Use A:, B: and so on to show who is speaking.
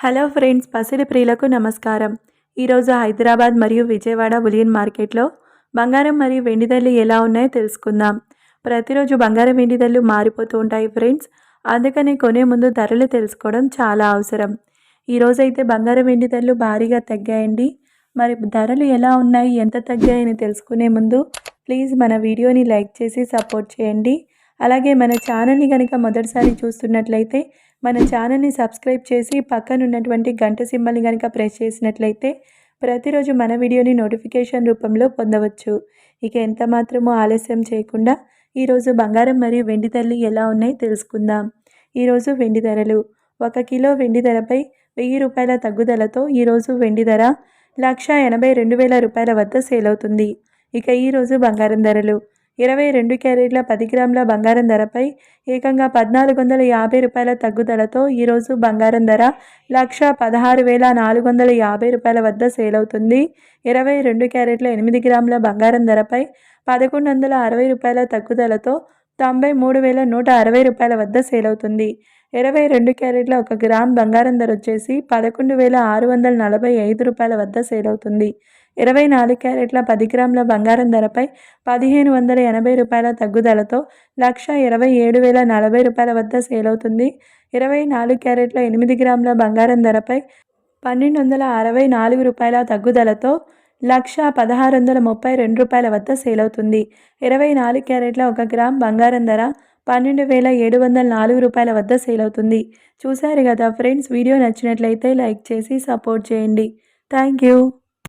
A: Hello friends, పసిడి ప్రియులకు నమస్కారం. ఈరోజు హైదరాబాద్ మరియు విజయవాడ బులియన్ మార్కెట్లో బంగారం మరియు వెండి ధరలు ఎలా ఉన్నాయో తెలుసుకుందాం. ప్రతిరోజు బంగారం వెండి ధరలు మారిపోతూ ఉంటాయి ఫ్రెండ్స్. అందుకని కొనే ముందు ధరలు తెలుసుకోవడం చాలా అవసరం. ఈరోజైతే బంగారం వెండి ధరలు భారీగా తగ్గాయండి. మరి ధరలు ఎలా ఉన్నాయి, ఎంత తగ్గాయని తెలుసుకునే ముందు ప్లీజ్ మన వీడియోని లైక్ చేసి సపోర్ట్ చేయండి. అలాగే మన ఛానల్ని కనుక మొదటిసారి చూస్తున్నట్లయితే మన ఛానల్ని సబ్స్క్రైబ్ చేసి పక్కనున్నటువంటి గంట సింబల్ని కనుక ప్రెస్ చేసినట్లయితే ప్రతిరోజు మన వీడియోని నోటిఫికేషన్ రూపంలో పొందవచ్చు. ఇక ఎంత మాత్రమో ఆలస్యం చేయకుండా ఈరోజు బంగారం మరియు వెండి ధరలు ఎలా ఉన్నాయో తెలుసుకుందాం. ఈరోజు వెండి ధరలు: 1 కిలో వెండి ధరపై ₹1000 తగ్గుదలతో ఈరోజు వెండి ధర 1,82,000 వద్ద సేల్ అవుతుంది. ఇక ఈరోజు బంగారం ధరలు: 22 క్యారెట్ల 10 గ్రాముల బంగారం ధరపై ఏకంగా ₹1,450 తగ్గుదలతో ఈరోజు బంగారం ధర 1,16,450 వద్ద సేల్ అవుతుంది. 22 క్యారెట్ల 8 గ్రాముల బంగారం ధరపై ₹1,160 తగ్గుదలతో ₹93,160 వద్ద సేల్ అవుతుంది. 22 క్యారెట్ల 1 గ్రామ్ బంగారం ధర వచ్చేసి ₹11,645 వద్ద సేల్ అవుతుంది. 24 క్యారెట్ల 10 గ్రాముల బంగారం ధరపై ₹1,580 తగ్గుదలతో ₹1,27,040 వద్ద సేల్ అవుతుంది. 24 క్యారెట్ల 8 గ్రాముల బంగారం ధరపై ₹1,264 తగ్గుదలతో ₹1,1632 వద్ద సేల్ అవుతుంది. 24 క్యారెట్ల 1 గ్రామ్ బంగారం ధర ₹12,704 వద్ద సేల్ అవుతుంది. చూశారు కదా ఫ్రెండ్స్, వీడియో నచ్చినట్లయితే లైక్ చేసి సపోర్ట్ చేయండి. Thank you.